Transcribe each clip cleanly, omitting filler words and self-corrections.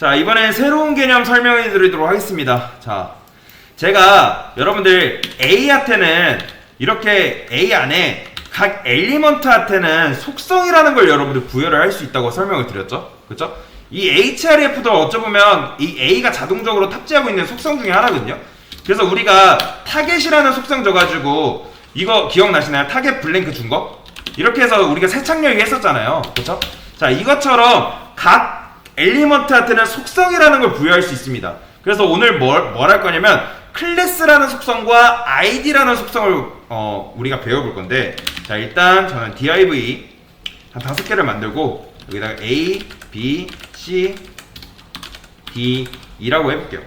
자, 이번엔 새로운 개념 설명해 드리도록 하겠습니다. 자, 제가 여러분들 A한테는 이렇게 A 안에 각 엘리먼트한테는 속성이라는 걸 여러분들 부여를 할 수 있다고 설명을 드렸죠. 그렇죠? 이 href도 어쩌보면 이 A가 자동적으로 탑재하고 있는 속성 중에 하나거든요. 그래서 우리가 타겟이라는 속성 줘가지고 이거 기억나시나요? 타겟 블랭크 준 거? 이렇게 해서 우리가 세창렬기 했었잖아요. 그렇죠? 자, 이것처럼 각 엘리먼트한테는 속성이라는 걸 부여할 수 있습니다. 그래서 오늘 뭘 할 거냐면 클래스라는 속성과 id라는 속성을 우리가 배워볼 건데, 자, 일단 저는 div 한 5개를 만들고 여기다가 a, b, c, d, e라고 해볼게요.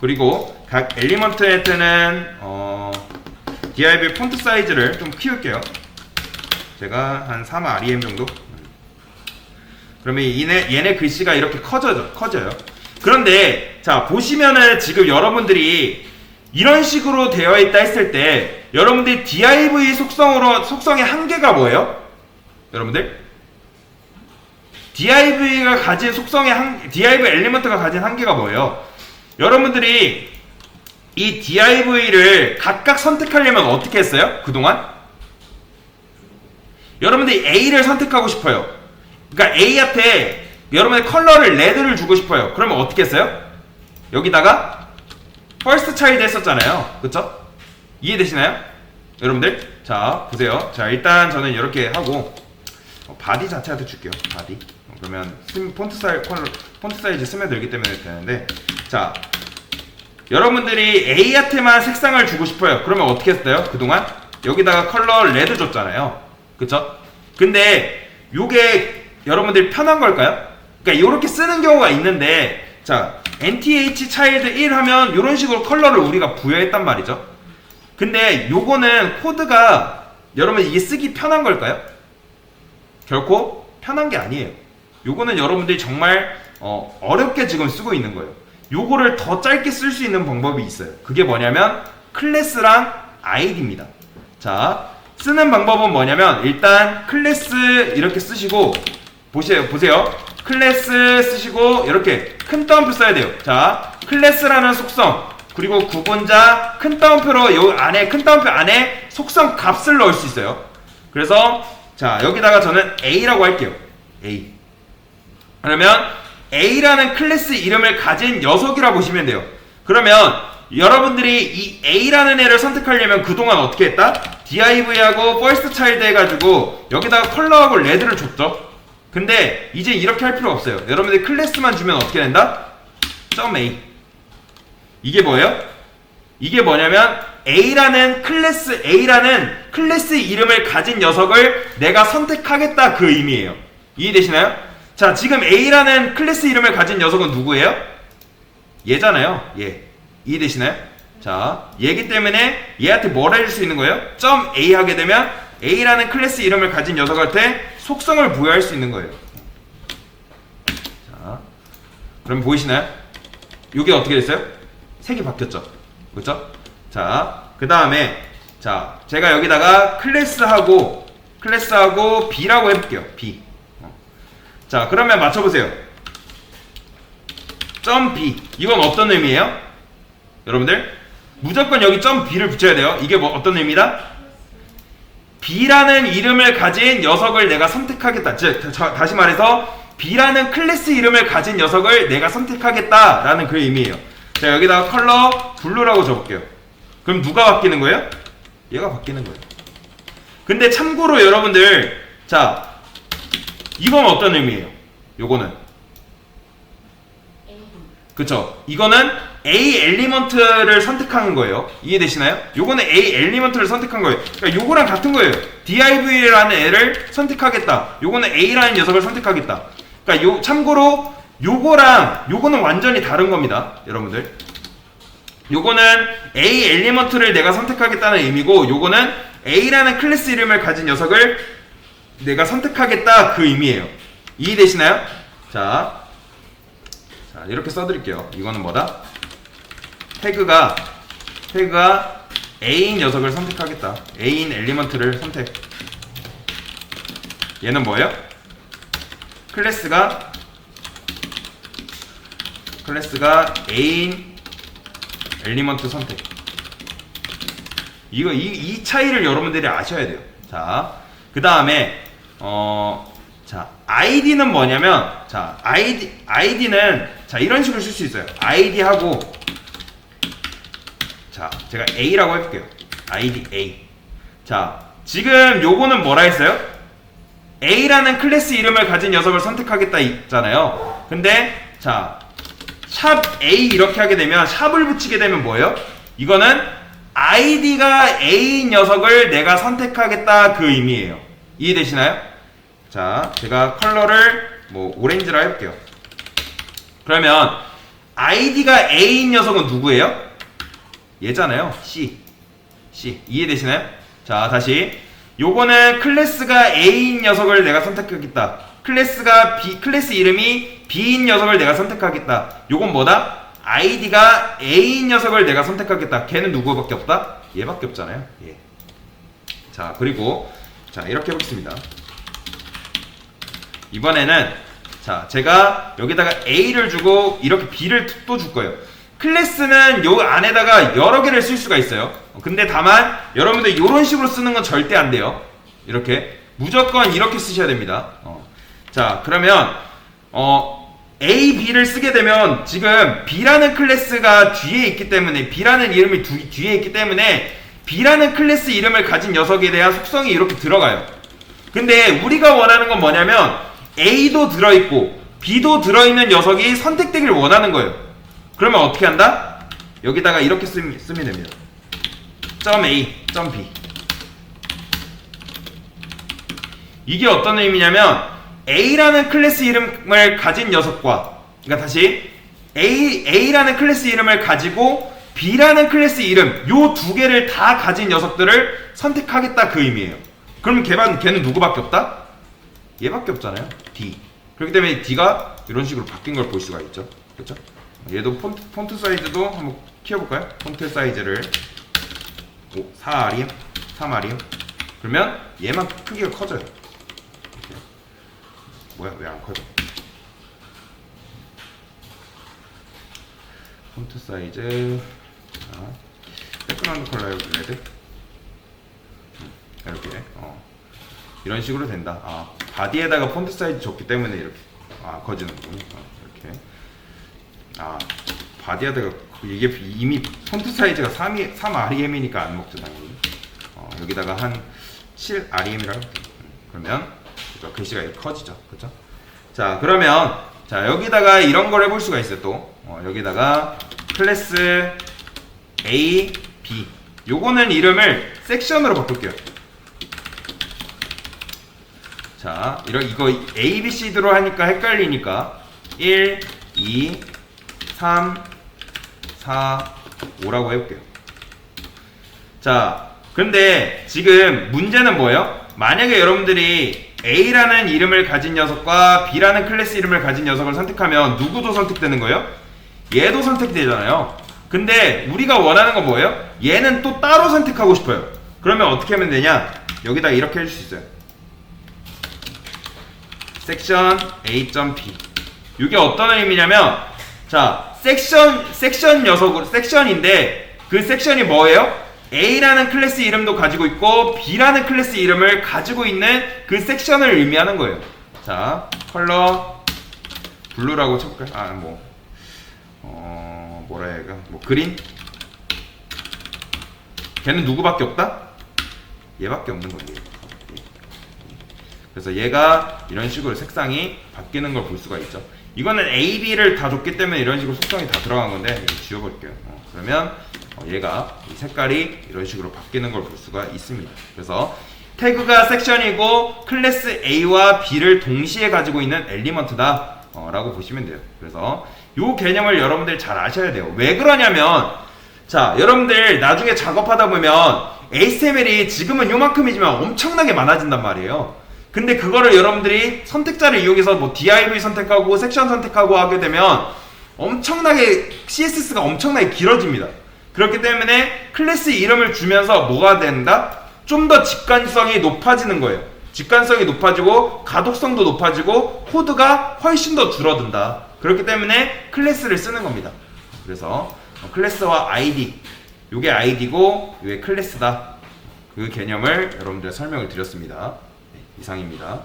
그리고 각 엘리먼트한테는 div 폰트 사이즈를 좀 키울게요. 제가 한 3rem 정도. 그러면 얘네 글씨가 이렇게 커져요. 그런데 자, 보시면은 지금 여러분들이 이런 식으로 되어 있다 했을 때 여러분들이 div 속성의 한계가 뭐예요? 여러분들? div가 가진 div 엘리먼트가 가진 한계가 뭐예요? 여러분들이 이 div를 각각 선택하려면 어떻게 했어요? 그동안? 여러분들이 A를 선택하고 싶어요. 그러니까 A한테 여러분의 컬러를 레드를 주고 싶어요. 그러면 어떻게 했어요? 여기다가 first child 했었잖아요. 그쵸? 이해되시나요? 여러분들? 자, 보세요. 자, 일단 저는 이렇게 하고 바디 자체한테 줄게요. 바디. 그러면 폰트 사이즈 스며들기 때문에 되는데, 자, 여러분들이 A한테만 색상을 주고 싶어요. 그러면 어떻게 했어요? 그동안? 여기다가 컬러 레드 줬잖아요. 그쵸? 근데 요게 여러분들이 편한 걸까요? 그러니까 요렇게 쓰는 경우가 있는데, 자, nth child 1 하면 요런 식으로 컬러를 우리가 부여했단 말이죠. 근데 요거는 코드가 여러분 이게 쓰기 편한 걸까요? 결코 편한 게 아니에요. 요거는 여러분들이 정말 어렵게 지금 쓰고 있는 거예요. 요거를 더 짧게 쓸 수 있는 방법이 있어요. 그게 뭐냐면 클래스랑 id입니다. 자, 쓰는 방법은 뭐냐면 일단 클래스 이렇게 쓰시고 보세요. 클래스 쓰시고 이렇게 큰 따옴표 써야 돼요. 자, 클래스라는 속성 그리고 구분자 큰 따옴표로 요 안에 큰 따옴표 안에 속성 값을 넣을 수 있어요. 그래서 자, 여기다가 저는 A라고 할게요. A. 그러면 A라는 클래스 이름을 가진 녀석이라 보시면 돼요. 그러면 여러분들이 이 A라는 애를 선택하려면 그동안 어떻게 했다? div하고 first child 해가지고 여기다가 컬러하고 레드를 줬죠. 근데 이제 이렇게 할 필요 없어요. 여러분들이 클래스만 주면 어떻게 된다? .a. 이게 뭐예요? 이게 뭐냐면 A라는 클래스 이름을 가진 녀석을 내가 선택하겠다 그 의미예요. 이해되시나요? 자, 지금 A라는 클래스 이름을 가진 녀석은 누구예요? 얘잖아요. 얘. 이해되시나요? 자, 얘기 때문에 얘한테 뭘 해줄 수 있는 거예요? .a 하게 되면 A라는 클래스 이름을 가진 녀석한테 속성을 부여할 수 있는 거예요. 자, 그럼 보이시나요? 이게 어떻게 됐어요? 색이 바뀌었죠. 그렇죠? 자, 그 다음에 자, 제가 여기다가 클래스하고 B라고 해볼게요. B. 자, 그러면 맞춰보세요. .b. 이건 어떤 의미예요? 여러분들 무조건 여기 .b를 붙여야 돼요. 이게 뭐 어떤 의미다? B라는 이름을 가진 녀석을 내가 선택하겠다. 다시 말해서 B라는 클래스 이름을 가진 녀석을 내가 선택하겠다라는 그 의미예요. 자, 여기다가 컬러 블루라고 적을게요. 그럼 누가 바뀌는 거예요? 얘가 바뀌는 거예요. 근데 참고로 여러분들, 자, 이건 어떤 의미예요? 요거는 그쵸? 이거는 A 엘리먼트를 선택하는 거예요. 이해되시나요? 요거는 A 엘리먼트를 선택한 거예요. 그러니까 요거랑 같은 거예요. div라는 애를 선택하겠다. 요거는 A라는 녀석을 선택하겠다. 그러니까 참고로 요거랑 요거는 완전히 다른 겁니다. 여러분들. 요거는 A 엘리먼트를 내가 선택하겠다는 의미고, 요거는 A라는 클래스 이름을 가진 녀석을 내가 선택하겠다 그 의미예요. 이해되시나요? 자, 이렇게 써드릴게요. 이거는 뭐다? 태그가 A인 녀석을 선택하겠다. A인 엘리먼트를 선택. 얘는 뭐예요? 클래스가 클래스가 A인 엘리먼트 선택. 이 차이를 여러분들이 아셔야 돼요. 자, 그 다음에 자, id는 뭐냐면, 자, id는 자, 이런 식으로 쓸 수 있어요. id하고, 자, 제가 a라고 해볼게요. id a. 자, 지금 요거는 뭐라 했어요? a라는 클래스 이름을 가진 녀석을 선택하겠다 있잖아요. 근데 자, 샵 a 이렇게 하게 되면, 샵을 붙이게 되면 뭐예요? 이거는 id가 a인 녀석을 내가 선택하겠다 그 의미예요. 이해되시나요? 자, 제가 컬러를 뭐 오렌지라 해볼게요. 그러면 id가 a인 녀석은 누구예요? 얘잖아요. C. 이해되시나요? 자, 다시 요거는 클래스가 a인 녀석을 내가 선택하겠다. 클래스 이름이 b인 녀석을 내가 선택하겠다. 요건 뭐다? id가 a인 녀석을 내가 선택하겠다. 걔는 누구밖에 없다? 얘밖에 없잖아요. 예. 자, 그리고 자, 이렇게 해보겠습니다. 이번에는 자, 제가 여기다가 a를 주고 이렇게 b를 또 줄 거예요. 클래스는 요 안에다가 여러 개를 쓸 수가 있어요. 근데 다만 여러분들 이런 식으로 쓰는 건 절대 안 돼요. 이렇게 무조건 이렇게 쓰셔야 됩니다. 자, 그러면 A, B를 쓰게 되면 지금 B라는 클래스가 뒤에 있기 때문에, B라는 이름이 뒤에 있기 때문에 B라는 클래스 이름을 가진 녀석에 대한 속성이 이렇게 들어가요. 근데 우리가 원하는 건 뭐냐면 A도 들어있고 B도 들어있는 녀석이 선택되길 원하는 거예요. 그러면 어떻게 한다? 여기다가 이렇게 쓰면 됩니다. .A, .B. 이게 어떤 의미냐면 A라는 클래스 이름을 가진 녀석과, 그러니까 다시 A라는 클래스 이름을 가지고 B라는 클래스 이름, 요 두 개를 다 가진 녀석들을 선택하겠다 그 의미예요. 그럼 걔는 누구밖에 없다? 얘밖에 없잖아요. D. 그렇기 때문에 D가 이런 식으로 바뀐 걸 볼 수가 있죠. 그렇죠? 얘도 폰트 사이즈도 한번 키워볼까요? 폰트 사이즈를 4R이요? 3R이요? 그러면 얘만 크기가 커져요. 뭐야, 왜 안 커져? 폰트 사이즈, 자, 백그라운드 컬러 레드, 이렇게 이런 식으로 된다. 바디에다가 폰트 사이즈 줬기 때문에 이렇게 커지는군요. 이렇게 바디에다가 이게 이미 폰트 사이즈가 3REM이니까 안 먹죠 당연히. 여기다가 한 7REM이라고. 그러면 글씨가 이렇게 커지죠. 그렇죠? 자, 그러면 자, 여기다가 이런 걸 해볼 수가 있어요. 또 여기다가 클래스 A, B, 요거는 이름을 섹션으로 바꿀게요. 자, 이거 A, B, C로 하니까 헷갈리니까 1, 2, 3, 4, 5라고 해볼게요. 자, 근데 지금 문제는 뭐예요? 만약에 여러분들이 A라는 이름을 가진 녀석과 B라는 클래스 이름을 가진 녀석을 선택하면 누구도 선택되는 거예요? 얘도 선택되잖아요. 근데 우리가 원하는 건 뭐예요? 얘는 또 따로 선택하고 싶어요. 그러면 어떻게 하면 되냐? 여기다 이렇게 해줄 수 있어요. 섹션 A.P. 이게 어떤 의미냐면, 자, 섹션 녀석으로, 섹션인데 그 섹션이 뭐예요? A라는 클래스 이름도 가지고 있고 B라는 클래스 이름을 가지고 있는 그 섹션을 의미하는 거예요. 자, 컬러 블루라고 쳐볼까요? 뭐라 해야, 그린? 걔는 누구밖에 없다? 얘밖에 없는 거예요. 그래서 얘가 이런 식으로 색상이 바뀌는 걸 볼 수가 있죠. 이거는 A, B를 다 줬기 때문에 이런 식으로 속성이 다 들어간 건데 지워볼게요. 그러면 얘가 이 색깔이 이런 식으로 바뀌는 걸 볼 수가 있습니다. 그래서 태그가 섹션이고 클래스 A와 B를 동시에 가지고 있는 엘리먼트다 라고 보시면 돼요. 그래서 이 개념을 여러분들 잘 아셔야 돼요. 왜 그러냐면, 자, 여러분들 나중에 작업하다 보면 HTML이 지금은 요만큼이지만 엄청나게 많아진단 말이에요. 근데 그거를 여러분들이 선택자를 이용해서 뭐 div 선택하고 섹션 선택하고 하게 되면 엄청나게 CSS가 엄청나게 길어집니다. 그렇기 때문에 클래스 이름을 주면서 뭐가 된다? 좀 더 직관성이 높아지는 거예요. 직관성이 높아지고 가독성도 높아지고 코드가 훨씬 더 줄어든다. 그렇기 때문에 클래스를 쓰는 겁니다. 그래서 클래스와 아이디, 요게 아이디고 요게 클래스다. 그 개념을 여러분들 설명을 드렸습니다. 네, 이상입니다.